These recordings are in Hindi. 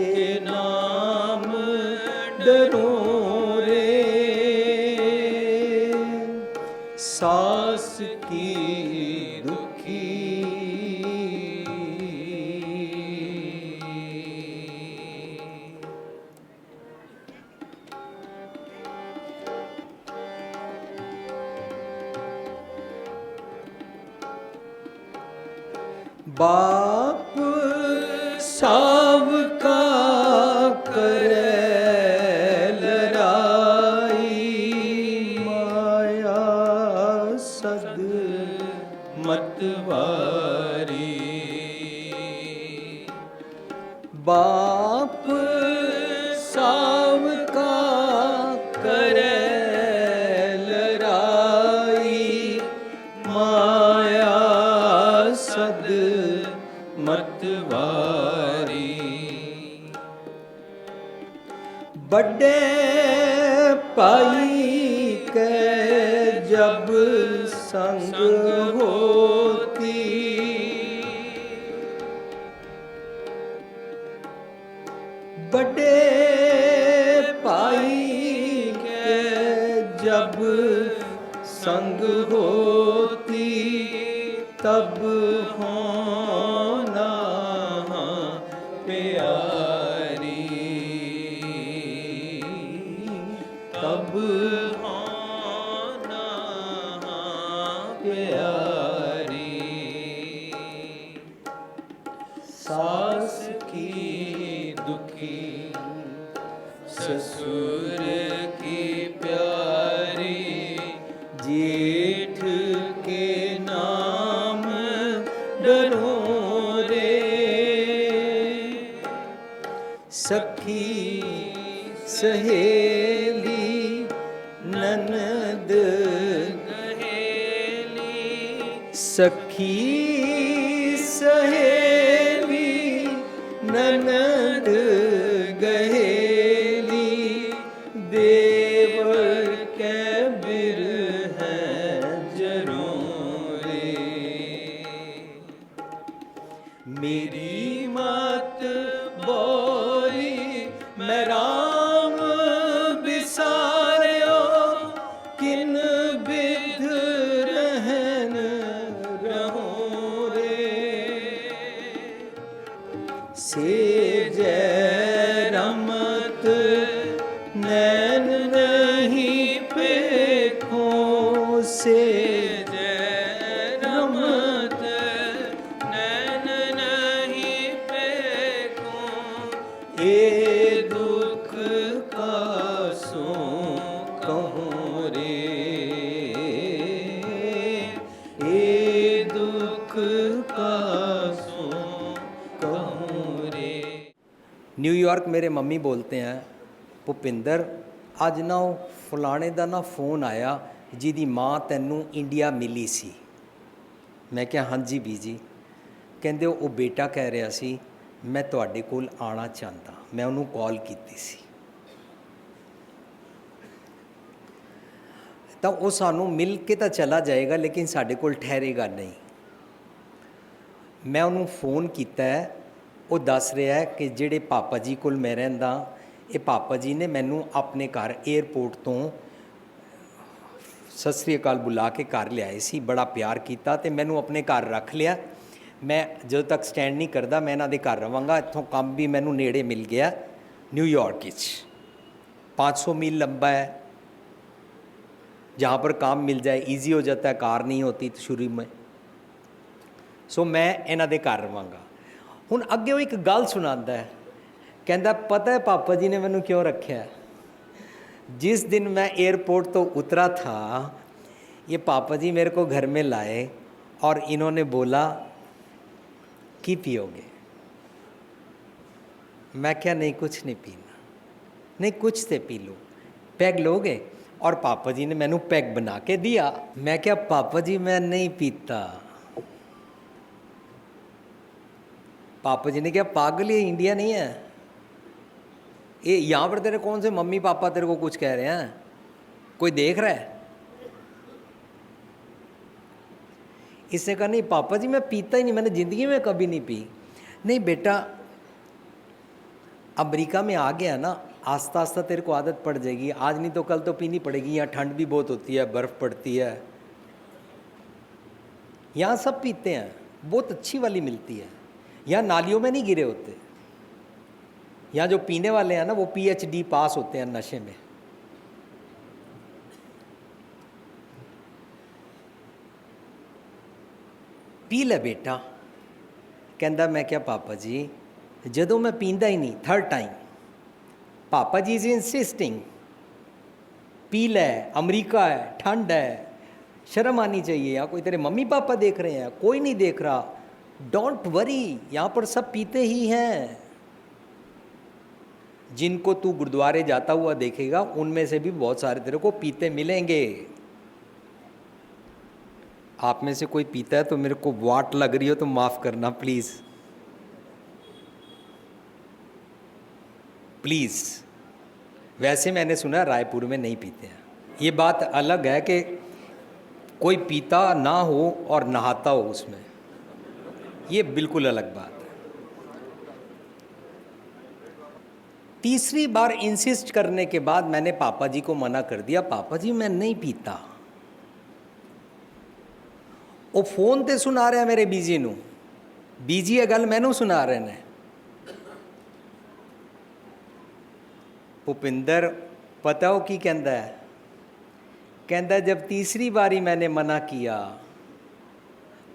के नाम डरो रे, सास की दुखी। बाप साव का करे लड़ाई, माया सद मतवारी। बाप साव का करे लड़ाई, माया सद मतवारी। बड़े पाई के जब संग होती, बड़े पाई के जब संग होती, तब होना प्यारी, तब होना प्यारी। सास की दुखी, ससुर की प्यारी, जेठ के नाम डरो रे, सखी सहेली ननद गहेली, सखी सहेली ननद गहेली, देवर के बिर हैं जरोरे। मेरी मत बोरी मैं राम बिसारियो, किन बिध रहन रहो रे, से जय रमत नैन नहीं पेखो, से जय रमत नैन नहीं पेखो, ए दुख का सो कहूँ रे, ए दुख का सो कहूँ रे। न्यूयॉर्क मेरे मम्मी बोलते हैं, ਭੁਪਿੰਦਰ ਅੱਜ ਨਾ ਉਹ ਫਲਾਣੇ ਦਾ ਨਾ ਫੋਨ ਆਇਆ ਜਿਹਦੀ ਮਾਂ ਤੈਨੂੰ ਇੰਡੀਆ ਮਿਲੀ ਸੀ। ਮੈਂ ਕਿਹਾ ਹਾਂਜੀ ਬੀਜੀ। ਕਹਿੰਦੇ ਉਹ ਬੇਟਾ ਕਹਿ ਰਿਹਾ ਸੀ ਮੈਂ ਤੁਹਾਡੇ ਕੋਲ ਆਉਣਾ ਚਾਹੁੰਦਾ। ਮੈਂ ਉਹਨੂੰ ਕਾਲ ਕੀਤੀ ਸੀ ਤਾਂ ਉਹ ਸਾਨੂੰ ਮਿਲ ਕੇ ਤਾਂ ਚਲਾ ਜਾਏਗਾ ਲੇਕਿਨ ਸਾਡੇ ਕੋਲ ਠਹਿਰੇਗਾ ਨਹੀਂ। ਮੈਂ ਉਹਨੂੰ ਫੋਨ ਕੀਤਾ, ਉਹ ਦੱਸ ਰਿਹਾ ਹੈ ਕਿ ਜਿਹੜੇ ਪਾਪਾ ਜੀ ਕੋਲ ਮੈਂ ਰਹਿੰਦਾ, ਇਹ ਪਾਪਾ ਜੀ ਨੇ ਮੈਨੂੰ ਆਪਣੇ ਘਰ ਏਅਰਪੋਰਟ ਤੋਂ ਸਤਿ ਸ੍ਰੀ ਅਕਾਲ ਬੁਲਾ ਕੇ ਘਰ ਲਿਆਏ ਸੀ। ਬੜਾ ਪਿਆਰ ਕੀਤਾ ਅਤੇ ਮੈਨੂੰ ਆਪਣੇ ਘਰ ਰੱਖ ਲਿਆ। ਮੈਂ ਜਦੋਂ ਤੱਕ ਸਟੈਂਡ ਨਹੀਂ ਕਰਦਾ ਮੈਂ ਇਹਨਾਂ ਦੇ ਘਰ ਰਹਾਂਗਾ। ਇੱਥੋਂ ਕੰਮ ਵੀ ਮੈਨੂੰ ਨੇੜੇ ਮਿਲ ਗਿਆ न्यूयॉर्क ਵਿੱਚ। 500 मील लंबा है, जहाँ पर काम मिल जाए ईजी हो जाता है, कार नहीं होती तो शुरू में। सो मैं इन्हां दे घर रहांगा। हुण अगे वो एक गल सुणांदा है, कहता पता है पापा जी ने मैनू क्यों रखा? जिस दिन मैं एयरपोर्ट तो उतरा था ये पापा जी मेरे को घर में लाए और इन्होंने बोला कि पियोगे? मैं क्या नहीं कुछ नहीं पीना। नहीं कुछ से पी लो, पैग लोगे? और पापा जी ने मैनू पैग बना के दिया। मैं क्या पापा जी मैं नहीं पीता। पापा जी ने क्या पागल ये इंडिया नहीं है, ये यहाँ पर तेरे कौन से मम्मी पापा तेरे को कुछ कह रहे हैं, कोई देख रहा है? इसने कहा नहीं पापा जी मैं पीता ही नहीं, मैंने ज़िंदगी में कभी नहीं पी। नहीं बेटा अमेरिका में आ गया ना, आस्ता आस्ता तेरे को आदत पड़ जाएगी, आज नहीं तो कल तो पीनी पड़ेगी। यहाँ ठंड भी बहुत होती है, बर्फ़ पड़ती है, यहाँ सब पीते हैं, बहुत अच्छी वाली मिलती है। यहाँ नालियों में नहीं गिरे होते, यहाँ जो पीने वाले हैं ना वो PhD पास होते हैं नशे में। पी ले बेटा। कहता मैं क्या पापा जी, जदों मैं पींदा ही नहीं, थर्ड टाइम पापा जी इज इंसिस्टिंग, पी ले, अमेरिका है, ठंड है, शर्म आनी चाहिए, यहाँ कोई तेरे मम्मी पापा देख रहे हैं, कोई नहीं देख रहा, डोंट वरी, यहाँ पर सब पीते ही हैं। जिनको तू गुरुद्वारे जाता हुआ देखेगा उनमें से भी बहुत सारे तेरे को पीते मिलेंगे। आप में से कोई पीता है तो मेरे को वाट लग रही हो तो माफ़ करना प्लीज़, प्लीज़। वैसे मैंने सुना रायपुर में नहीं पीते हैं, ये बात अलग है कि कोई पीता ना हो और नहाता हो उसमें, ये बिल्कुल अलग बात है। तीसरी बार इंसिस्ट करने के बाद मैंने पापा जी को मना कर दिया, पापा जी मैं नहीं पीता। वो फोन ते सुना रहा मेरे बीजी नू, बीजी है गल मैनू सुना रहे ने। भुपिंदर पता हो की कहता है, कहता जब तीसरी बारी मैंने मना किया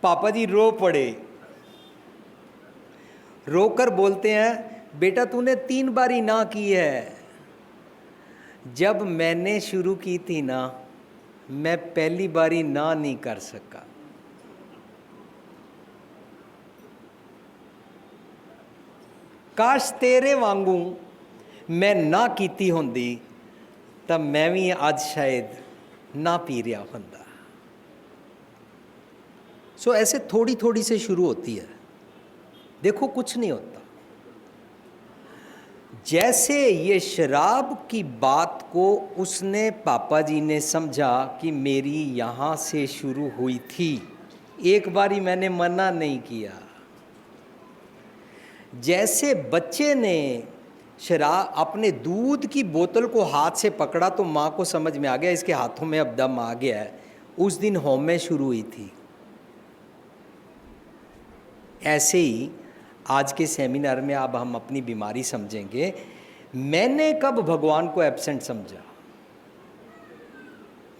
पापा जी रो पड़े, रोकर बोलते हैं बेटा तूने 3 बारी ना की है, जब मैंने शुरू की थी ना मैं पहली बारी ना नहीं कर सका। काश तेरे वांगू मैं ना कीती होंदी तब मैं भी आज शायद ना पी रहा होंदा। सो ऐसे थोड़ी थोड़ी से शुरू होती है, देखो कुछ नहीं होता। जैसे ये शराब की बात को उसने पापा जी ने समझा कि मेरी यहाँ से शुरू हुई थी, एक बारी मैंने मना नहीं किया। जैसे बच्चे ने शराब अपने दूध की बोतल को हाथ से पकड़ा तो माँ को समझ में आ गया इसके हाथों में अब दम आ गया है, उस दिन होम शुरू हुई थी। ऐसे ही आज के सेमिनार में अब हम अपनी बीमारी समझेंगे। मैंने कब भगवान को एब्सेंट समझा?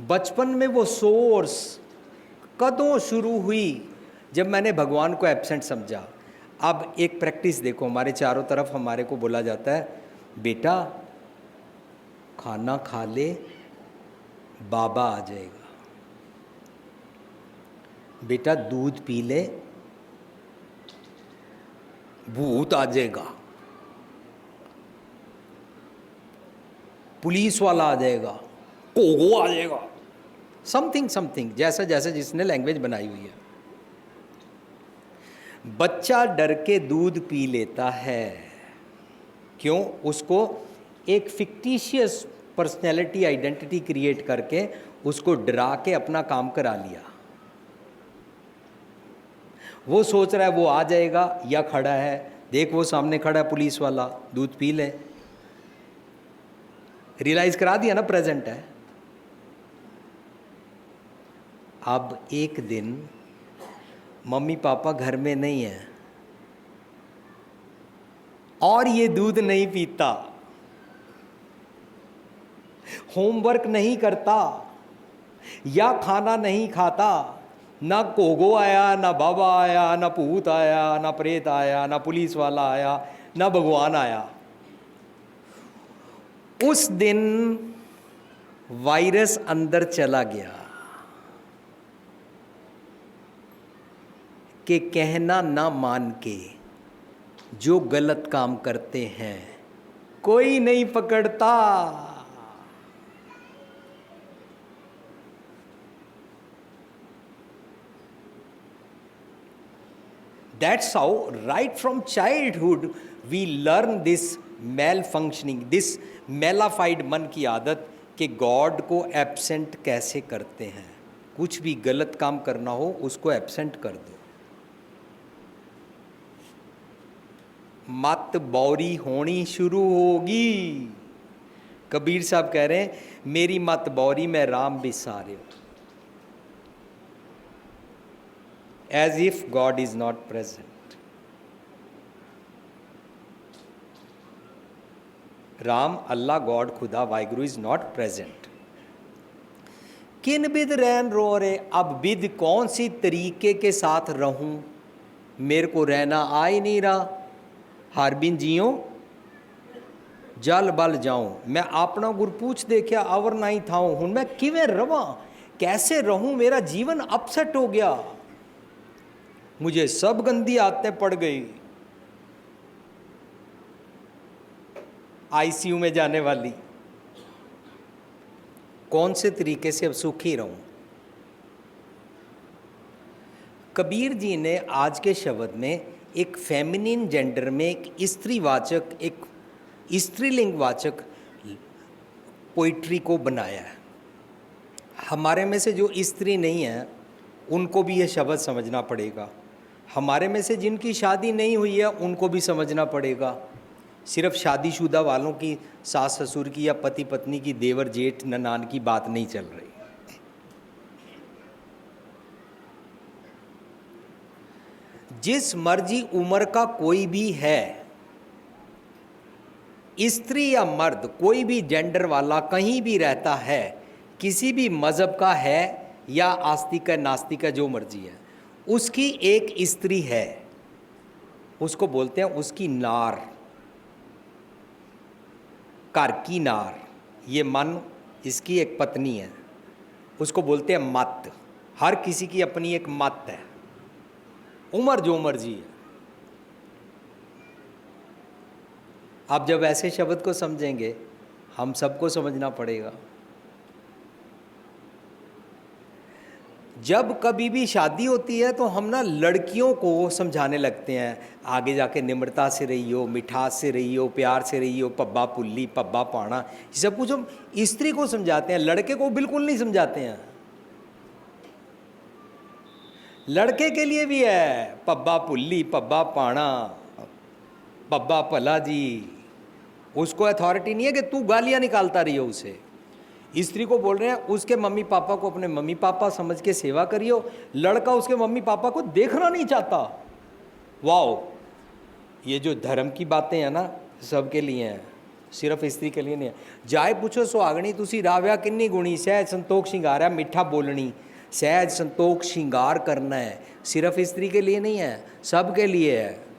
बचपन में वो सोर्स कदों शुरू हुई जब मैंने भगवान को एब्सेंट समझा। अब एक प्रैक्टिस देखो, हमारे चारों तरफ हमारे को बोला जाता है बेटा खाना खा ले बाबा आ जाएगा, बेटा दूध पी ले भूत आ जाएगा, पुलिस वाला आ जाएगा, कोगो आ जाएगा, समथिंग समथिंग, जैसा जैसे जिसने लैंग्वेज बनाई हुई है। बच्चा डर के दूध पी लेता है, क्यों? उसको एक फिक्टिशियस पर्सनैलिटी आइडेंटिटी क्रिएट करके उसको डरा के अपना काम करा लिया। वो सोच रहा है वो आ जाएगा या खड़ा है, देख वो सामने खड़ा है पुलिस वाला, दूध पी ले। रियलाइज करा दिया ना प्रेजेंट है। अब एक दिन मम्मी पापा घर में नहीं है और ये दूध नहीं पीता, होमवर्क नहीं करता या खाना नहीं खाता, ना कोगो आया, ना बाबा आया, ना भूत आया, ना प्रेत आया, ना पुलिस वाला आया, ना भगवान आया। उस दिन वायरस अंदर चला गया कि कहना ना मान के जो गलत काम करते हैं कोई नहीं पकड़ता। That's how right from childhood we learn this malfunctioning, this mala fide मन की आदत कि गॉड को एब्सेंट कैसे करते हैं। कुछ भी गलत काम करना हो उसको एब्सेंट कर दो। मत बौरी होनी शुरू होगी। कबीर साहब कह रहे हैं मेरी मत बौरी मैं राम बिसारे, as if God is not present. Ram, Allah, God, Khuda, Waheguru is not present. किन बिद रैन रो रे, अब बिद कौन सी तरीके के साथ रहूं, मेरे को रहना आ ही नहीं रहा। हर बिन जियो जल बल जाऊं, मैं अपना गुरपूछ देखा अवर नहीं था हूं मैं किवें रवां, कैसे रहूं, मेरा जीवन अपसेट हो गया, मुझे सब गंदी आदतें पड़ गई। आईसीयू में जाने वाली, कौन से तरीके से अब सुखी रहूं। कबीर जी ने आज के शब्द में एक फेमिनिन जेंडर में एक स्त्रीवाचक, एक स्त्रीलिंगवाचक पोइट्री को बनाया है। हमारे में से जो स्त्री नहीं है उनको भी यह शब्द समझना पड़ेगा, हमारे में से जिनकी शादी नहीं हुई है उनको भी समझना पड़ेगा। सिर्फ शादीशुदा वालों की, सास ससुर की या पति पत्नी की, देवर जेठ ननान की बात नहीं चल रही। जिस मर्जी उम्र का कोई भी है, स्त्री या मर्द, कोई भी जेंडर वाला कहीं भी रहता है, किसी भी मज़हब का है या आस्तिक है, नास्तिक है, जो मर्जी है, उसकी एक स्त्री है, उसको बोलते हैं उसकी नार, घर की नार। ये मन, इसकी एक पत्नी है, उसको बोलते हैं मत। हर किसी की अपनी एक मत है, उम्र जो मर्जी है। आप जब ऐसे शब्द को समझेंगे, हम सबको समझना पड़ेगा। जब कभी भी शादी होती है तो हम ना लड़कियों को समझाने लगते हैं, आगे जाके निम्रता से रही हो, मिठास से रही हो, प्यार से रही हो, पब्बा पुल्ली, पब्बा पाना, ये सब कुछ हम स्त्री को समझाते हैं, लड़के को बिल्कुल नहीं समझाते हैं। लड़के के लिए भी है पब्बा पुल्ली, पब्बा पाना, पब्बा पला जी, उसको अथॉरिटी नहीं है कि तू गालियां निकालता रही हो उसे। स्त्री को बोल रहे हैं उसके मम्मी पापा को अपने मम्मी पापा समझ के सेवा करियो। लड़का उसके मम्मी पापा को देखना नहीं चाहता। वाओ, ये जो धर्म की बातें हैं ना, सबके लिए हैं, सिर्फ स्त्री के लिए नहीं है। जाए पूछो सुहागणी तुसी राव्या किन्नी गुणी, सहज संतोख श्रृंगार है, मिठा बोलनी, सहज संतोख श्रृंगार करना है, सिर्फ स्त्री के लिए नहीं है, सबके लिए है।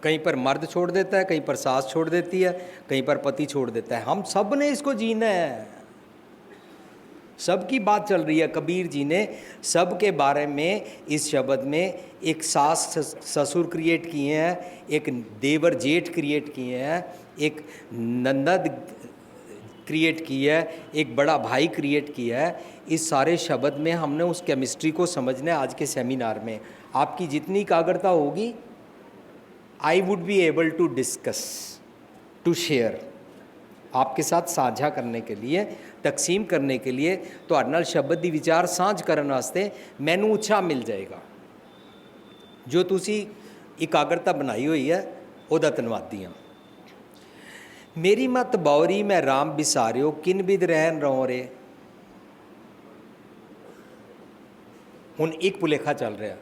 कहीं पर मर्द छोड़ देता है, कहीं पर सास छोड़ देती है, कहीं पर पति छोड़ देता है, हम सब ने इसको जीना है। सबकी बात चल रही है। कबीर जी ने सब के बारे में इस शब्द में एक सास ससुर क्रिएट किए हैं, एक देवर जेठ क्रिएट किए हैं, एक नंदद क्रिएट की है, एक बड़ा भाई क्रिएट किया है। इस सारे शब्द में हमने उस केमिस्ट्री को समझना है। आज के सेमिनार में आपकी जितनी एकाग्रता होगी, I would be able to discuss, to share, आपके साथ साझा करने के लिए, तकसीम करने के लिए, तो नाल शब्द दी विचार साझ करने वास्ते मैनू उत्साह मिल जाएगा। जो तुसी एकाग्रता बनाई हुई है ਉਹਦਾ ਧੰਨਵਾਦੀ ਹਾਂ। मेरी मत बौरी मैं राम बिसारियो, किन बिद रहन रहो रे। हुन एक पुलेखा चल रहा,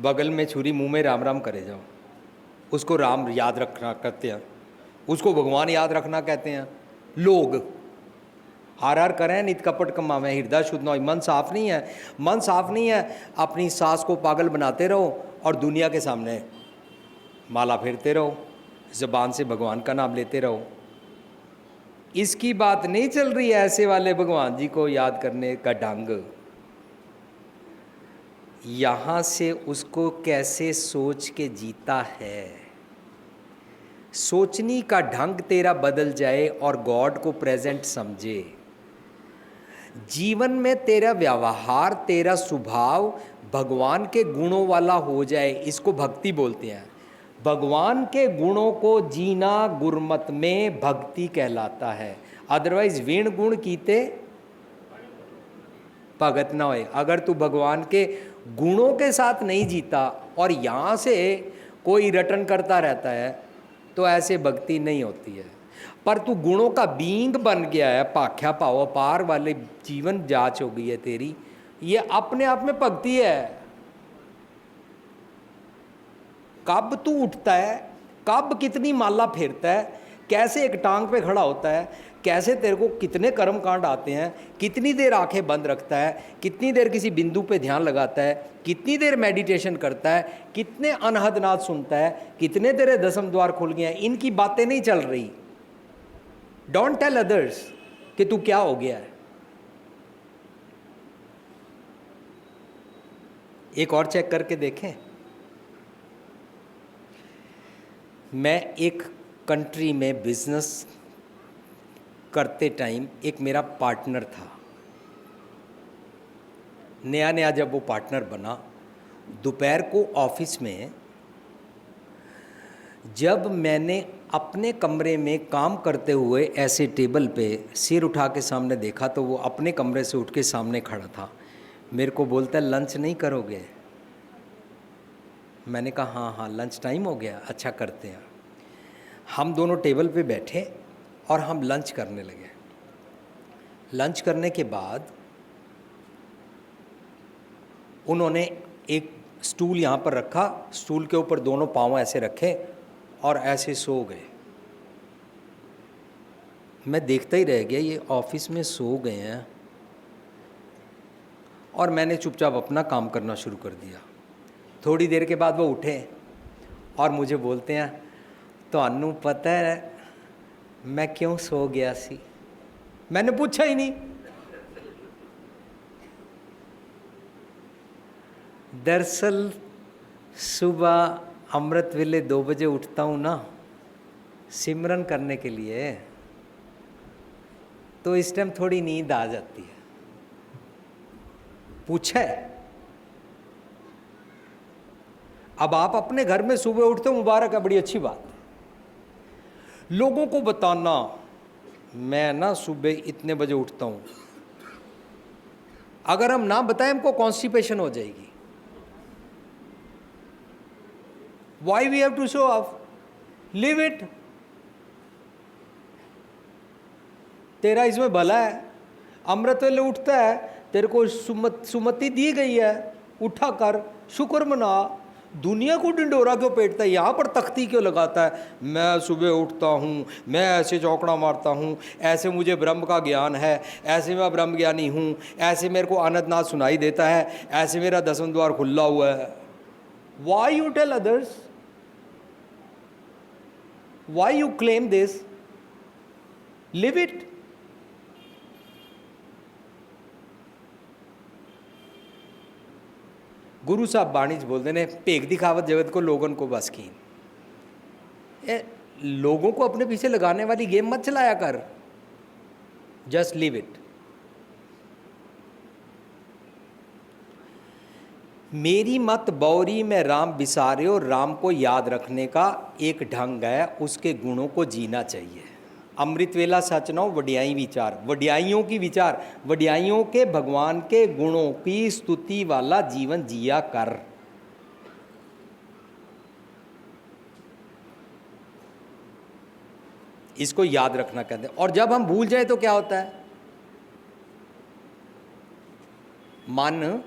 बगल में छुरी मुंह में राम राम करे जाओ, उसको राम याद रखना कहते हैं, उसको भगवान याद रखना कहते हैं। लोग हर हर करें नित कपट कमावें, हृदय शुद्ध न हो। मन साफ नहीं है, मन साफ नहीं है, अपनी सास को पागल बनाते रहो और दुनिया के सामने माला फेरते रहो, ज़बान से भगवान का नाम लेते रहो। इसकी बात नहीं चल रही है ऐसे वाले भगवान जी को याद करने का ढंग। यहाँ से उसको कैसे सोच के जीता है। सोचने का ढंग तेरा बदल जाए और गॉड को प्रेजेंट समझे। जीवन में तेरा व्यवहार, तेरा स्वभाव भगवान के गुणों वाला हो जाए, इसको भक्ति बोलते हैं। भगवान के गुणों को जीना गुरमत में भक्ति कहलाता है। अदरवाइज वीण गुण कीते भगत ना होए। अगर तू भगवान के गुणों के साथ नहीं जीता और यहाँ से कोई रिटर्न करता रहता है, तो ऐसे भक्ति नहीं होती है। पर तू गुणों का बींग बन गया है, पाख्या पाओ पार वाले जीवन जांच हो गई है तेरी, ये अपने आप में भक्ति है। कब तू उठता है, कब कितनी माला फेरता है, कैसे एक टांग पे खड़ा होता है, कैसे तेरे को कितने कर्म कांड आते हैं, कितनी देर आंखें बंद रखता है, कितनी देर किसी बिंदु पे ध्यान लगाता है, कितनी देर मेडिटेशन करता है, कितने अनहद नाद सुनता है, कितने तेरे दसम द्वार खुल गए हैं, इनकी बातें नहीं चल रही। डोंट टेल अदर्स कि तू क्या हो गया है। एक और चेक करके देखें। मैं एक कंट्री में बिजनेस करते टाइम एक मेरा पार्टनर था। नया नया जब वो पार्टनर बना, दोपहर को ऑफिस में जब मैंने अपने कमरे में काम करते हुए ऐसे टेबल पे सिर उठा के सामने देखा, तो वो अपने कमरे से उठ के सामने खड़ा था। मेरे को बोलता है लंच नहीं करोगे? मैंने कहा हाँ हाँ लंच टाइम हो गया, अच्छा करते हैं। हम दोनों टेबल पे बैठे और हम लंच करने लगे। लंच करने के बाद उन्होंने एक स्टूल यहाँ पर रखा, स्टूल के ऊपर दोनों पाँव ऐसे रखे और ऐसे सो गए। मैं देखता ही रह गया, ये ऑफिस में सो गए हैं। और मैंने चुपचाप अपना काम करना शुरू कर दिया। थोड़ी देर के बाद वो उठे और मुझे बोलते हैं, ਤੁਹਾਨੂੰ पता है मैं क्यों सो गया सी? मैंने पूछा ही नहीं। दरअसल सुबह अमृत वेले 2 बजे उठता हूँ ना सिमरन करने के लिए, तो इस टाइम थोड़ी नींद आ जाती है। पूछा है। अब आप अपने घर में सुबह उठते हो, मुबारक है, बड़ी अच्छी बात है। लोगों को बताना मैं ना सुबह इतने बजे उठता हूँ, अगर हम ना बताएं हमको कॉन्स्टिपेशन हो जाएगी। Why we have to show off? Leave it. तेरा इसमें भला है। अमृत वेले उठता है, तेरे को सुमति दी गई है, उठा कर शुक्र मना। दुनिया को डिंडोरा क्यों पेटता है, यहाँ पर तख्ती क्यों लगाता है? मैं सुबह उठता हूँ, मैं ऐसे चौकड़ा मारता हूँ, ऐसे मुझे ब्रह्म का ज्ञान है, ऐसे मैं ब्रह्म ज्ञानी हूँ, ऐसे मेरे को आनंदनाद सुनाई देता है, ऐसे मेरा दसम द्वार खुला हुआ है। Why you tell others? Why you claim this? Leave it. Guru Sahab बाणीच बोलते ने, भेख दिखावत जगत को लोगन को बस की। लोगों को अपने पीछे लगाने वाली गेम मत चलाया कर। Just leave it. मेरी मत बौरी में राम बिसारियो, राम को याद रखने का एक ढंग है, उसके गुणों को जीना चाहिए। अमृत वेला सच नो वड्याई विचार, वड्याइयों की विचार, वड्याइयों के भगवान के गुणों की स्तुति वाला जीवन जिया कर। इसको याद रखना कहते हैं। और जब हम भूल जाए तो क्या होता है? मन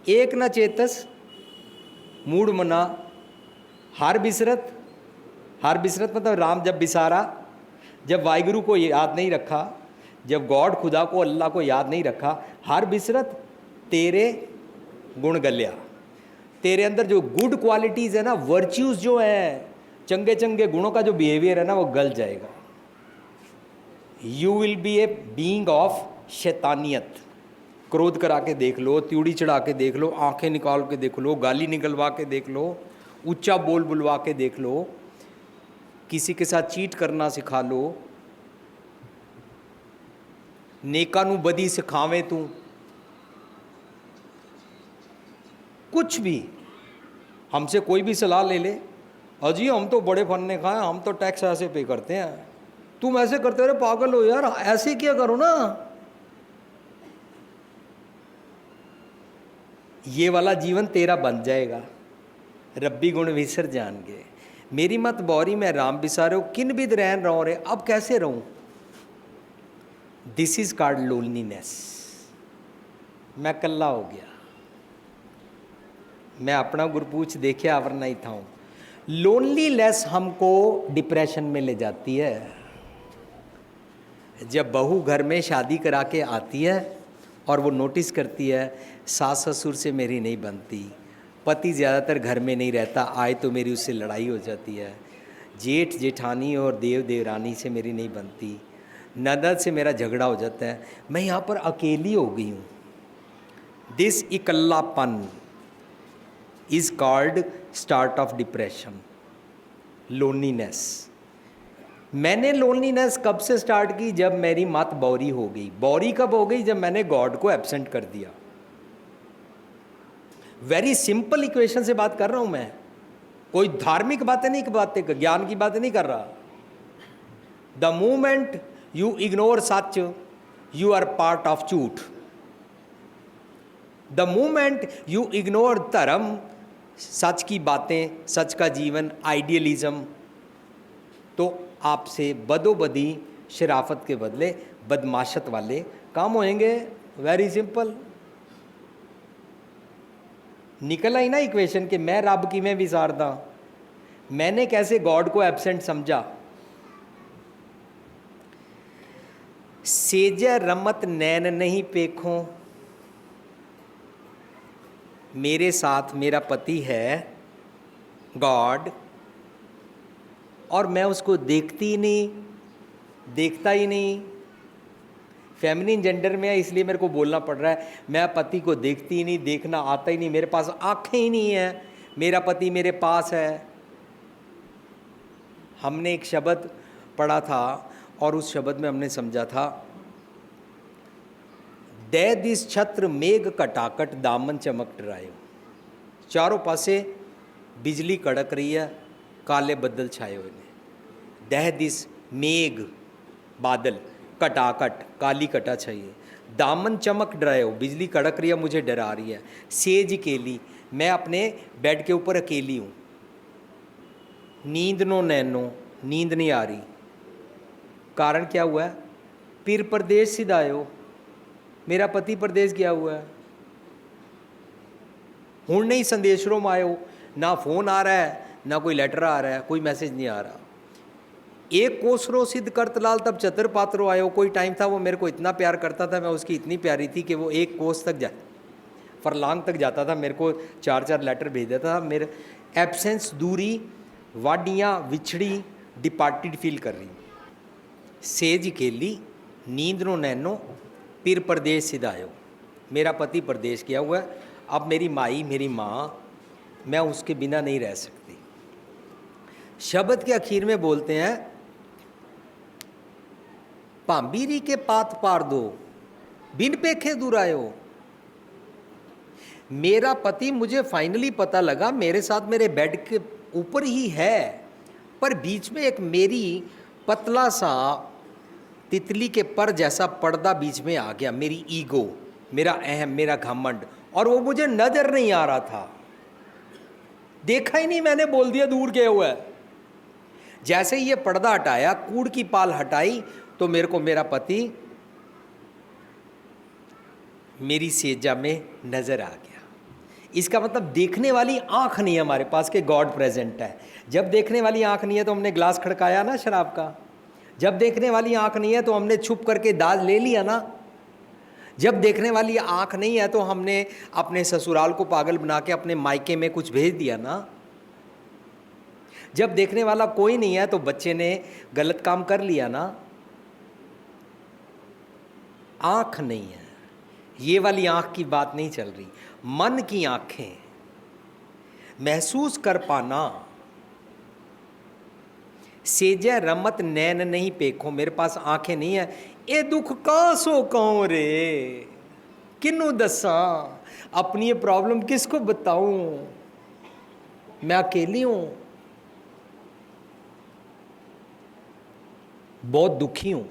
एक न चेतस मूड मना हर बिसरत। हर बिसरत मतलब राम जब बिसारा, जब वाहिगुरु को याद नहीं रखा, जब गॉड खुदा को अल्लाह को याद नहीं रखा, हर बिसरत तेरे गुण गल्या। तेरे अंदर जो गुड क्वालिटीज़ है ना, वर्च्यूज़ जो हैं, चंगे चंगे गुणों का जो बिहेवियर है ना, वो गल जाएगा। You will be a being of शैतानियत। क्रोध करा के देख लो, त्यूड़ी चढ़ा के देख लो, आंखें निकाल के देख लो, गाली निकलवा के देख लो, ऊंचा बोल बुलवा के देख लो, किसी के साथ चीट करना सिखा लो, नेका नू बदी सिखावे तू, कुछ भी। हमसे कोई भी सलाह ले ले, अजी हम तो बड़े फन्ने खाए, हम तो टैक्स ऐसे पे करते हैं, तुम ऐसे करते रहे, पागल हो यार, ऐसे क्या करो ना। ये वाला जीवन तेरा बन जाएगा, रब्बी गुण विसर जाएंगे। मेरी मत बौरी मैं राम बिसारो, किन बिद रहन रहो रे, अब कैसे रहूं। This is called loneliness. मैं कल्ला हो गया, मैं अपना गुरपूछ देखे आवर नहीं था। लोनलीनेस हमको डिप्रेशन में ले जाती है। जब बहू घर में शादी करा के आती है और वो नोटिस करती है सास ससुर से मेरी नहीं बनती, पति ज़्यादातर घर में नहीं रहता, आए तो मेरी उससे लड़ाई हो जाती है, जेठ जेठानी और देव देवरानी से मेरी नहीं बनती, ननद से मेरा झगड़ा हो जाता है, मैं यहाँ पर अकेली हो गई हूँ। दिस इकल्लापन is called start of depression, loneliness. मैंने लोनलीनेस कब से स्टार्ट की, जब मेरी मत बौरी हो गई। बौरी कब हो गई, जब मैंने गॉड को एब्सेंट कर दिया। वेरी सिंपल इक्वेशन से बात कर रहा हूं मैं, कोई धार्मिक बातें नहीं, बातें ज्ञान की बातें नहीं कर रहा। The moment you ignore sach you are part of jhooth. The moment you ignore dharma, सच की बातें, सच का जीवन, आइडियलिज्म, तो आपसे बदोबदी शराफत के बदले बदमाशत वाले काम होएंगे। Very simple. निकल आई ना इक्वेशन कि मैं रब की मैं विसारदा, मैंने कैसे गॉड को एब्सेंट समझा। सेजा रमत नैन नहीं पेखो, मेरे साथ मेरा पति है गॉड, और मैं उसको देखती ही नहीं, देखता ही नहीं। फेमिनिन जेंडर में है इसलिए मेरे को बोलना पड़ रहा है। मैं पति को देखती ही नहीं, देखना आता ही नहीं, मेरे पास आँखें ही नहीं है, मेरा पति मेरे पास है। हमने एक शब्द पढ़ा था और उस शब्द में हमने समझा था, दे दिस छत्र मेघ कटाकट दामन चमक डरायो। चारों पासे बिजली कड़क रही है, काले बदल छाए हुए ने। दह दिस मेघ बादल, कटाकट काली कटा चाहिए, दामन चमक डरायो, बिजली कड़क रही है, मुझे डरा रही है। सेज अकेली, मैं अपने बेड के ऊपर अकेली हूँ। नींद नो नैनो, नींद नहीं आ रही। कारण क्या हुआ है, पीर परदेश सिधायो, मेरा पति परदेश गया हुआ है। हूँ नहीं संदेशरों में आयो, ना फ़ोन आ रहा है, ना कोई लेटर आ रहा है, कोई मैसेज नहीं आ रहा। एक कोसरो सिद्ध करतलाल तब चतर पात्रो आयो। कोई टाइम था वो मेरे को इतना प्यार करता था, मैं उसकी इतनी प्यारी थी कि वो एक कोस तक फरलांग तक जाता था, मेरे को 4-4 लेटर भेज देता था। मेरे एब्सेंस, दूरी, वाडियाँ विछड़ी, डिपार्टेड फील कर रही। सेज अकेली, नींद नो नैनो, पीर परदेश सिधायो, मेरा पति परदेश गया हुआ है। अब मेरी माई, मेरी माँ, मैं उसके बिना नहीं रह सकती। शब्द के आखिर में बोलते हैं, पांबीरी के पात पार दो, बिन पेखे दूर आयो। मेरा पति, मुझे फाइनली पता लगा, मेरे साथ मेरे बेड के ऊपर ही है, पर बीच में एक मेरी पतला सा तितली के पर जैसा पर्दा बीच में आ गया। मेरी ईगो, मेरा अहम, मेरा घमंड, और वो मुझे नजर नहीं आ रहा था। देखा ही नहीं, मैंने बोल दिया दूर गया हुआ है। जैसे ही ये पर्दा हटाया, कूड़ की पाल हटाई, तो मेरे को मेरा पति मेरी सेजा में नजर आ गया। इसका मतलब देखने वाली आंख नहीं है हमारे पास कि गॉड प्रेजेंट है। जब देखने वाली आंख नहीं है तो हमने ग्लास खड़काया ना शराब का। जब देखने वाली आंख नहीं है तो हमने छुप करके दाज ले लिया ना। जब देखने वाली आंख नहीं है तो हमने अपने ससुराल को पागल बना के अपने मायके में कुछ भेज दिया ना। जब देखने वाला कोई नहीं है तो बच्चे ने गलत काम कर लिया ना। आंख नहीं है, ये वाली आंख की बात नहीं चल रही, मन की आंखें, महसूस कर पाना। सेजे रमत नैन नहीं पेखो, मेरे पास आंखें नहीं है, ए दुख कासो कहूं रे, किन्नू दसा, अपनी ये प्रॉब्लम किसको बताऊं, मैं अकेली हूं, बहुत दुखी हूं।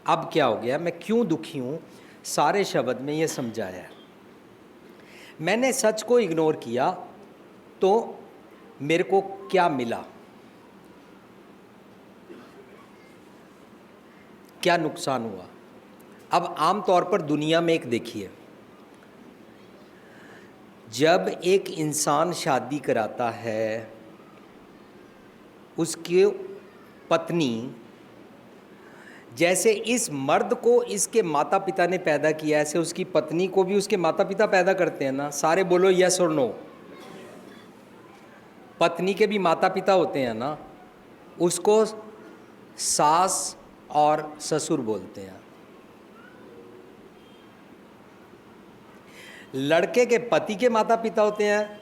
अब क्या हो गया, मैं क्यों दुखी हूँ, सारे शब्द में ये समझाया है। मैंने सच को इग्नोर किया तो मेरे को क्या मिला, क्या नुकसान हुआ। अब आम तौर पर दुनिया में एक देखिए, जब एक इंसान शादी कराता है, उसकी पत्नी, जैसे इस मर्द को इसके माता पिता ने पैदा किया, ऐसे उसकी पत्नी को भी उसके माता पिता पैदा करते हैं ना। सारे बोलो यस और नो। पत्नी के भी माता पिता होते हैं ना, उसको सास और ससुर बोलते हैं। लड़के के पति के माता पिता होते हैं,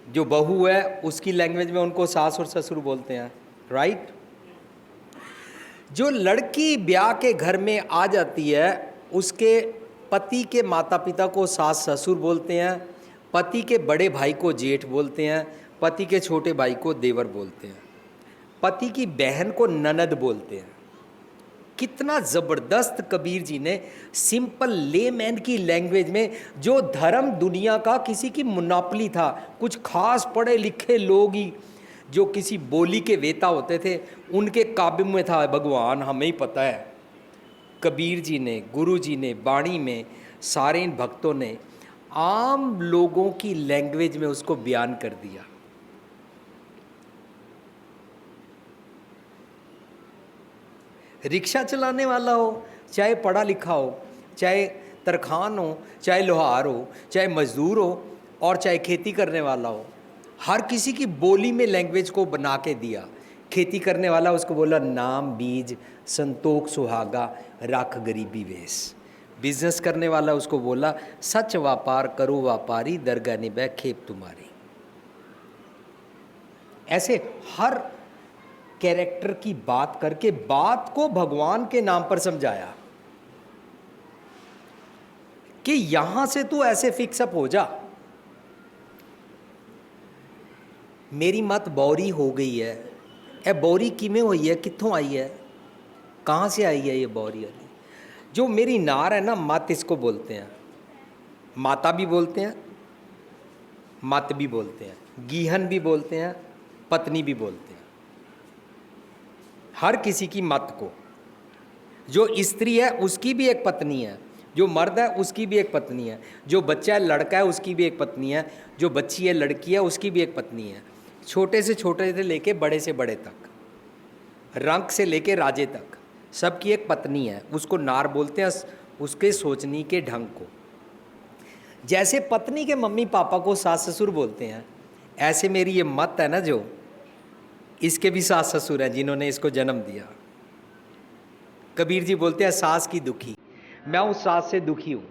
जो बहू है उसकी लैंग्वेज में उनको सास और ससुर बोलते हैं, राइट। जो लड़की ब्याह के घर में आ जाती है, उसके पति के माता पिता को सास ससुर बोलते हैं, पति के बड़े भाई को जेठ बोलते हैं, पति के छोटे भाई को देवर बोलते हैं, पति की बहन को ननद बोलते हैं। कितना ज़बरदस्त कबीर जी ने सिंपल लेमैन की लैंग्वेज में, जो धर्म दुनिया का किसी की मोनोपोली था, कुछ खास पढ़े लिखे लोग ही जो किसी बोली के वेता होते थे, उनके काबू में था भगवान, हमें ही पता है। कबीर जी ने, गुरु जी ने बाणी में, सारे इन भक्तों ने आम लोगों की लैंग्वेज में उसको बयान कर दिया। रिक्शा चलाने वाला हो, चाहे पढ़ा लिखा हो, चाहे तरखान हो, चाहे लोहार हो, चाहे मजदूर हो, और चाहे खेती करने वाला हो, हर किसी की बोली में लैंग्वेज को बना के दिया। खेती करने वाला उसको बोला नाम बीज संतोख सुहागा राख गरीबी वेश। बिजनेस करने वाला उसको बोला सच व्यापार करो व्यापारी दरगाह निभै खेप तुम्हारी। ऐसे हर कैरेक्टर की बात करके बात को भगवान के नाम पर समझाया कि यहां से तू ऐसे फिक्सअप हो जा। मेरी मत बौरी हो गई है, ए बौरी किमें हुई है, कित्थों आई है, कहाँ से आई है ये बौरी वाली। जो मेरी नार है ना, मत इसको बोलते हैं, माता भी बोलते हैं, मत भी बोलते हैं, गीहन भी बोलते हैं, पत्नी भी बोलते हैं। हर किसी की मत को, जो स्त्री है उसकी भी एक पत्नी है, जो मर्द है उसकी भी एक पत्नी है, जो बच्चा है लड़का है उसकी भी एक पत्नी है, जो बच्ची है लड़की है उसकी भी एक पत्नी है। छोटे से छोटे से लेके बड़े से बड़े तक, रंक से लेके राजे तक, सबकी एक पत्नी है। उसको नार बोलते हैं, उसके सोचने के ढंग को। जैसे पत्नी के मम्मी पापा को सास ससुर बोलते हैं, ऐसे मेरी ये मत है ना, जो इसके भी सास ससुर हैं जिन्होंने इसको जन्म दिया। कबीर जी बोलते हैं सास की दुखी, मैं उस सास से दुखी हूँ।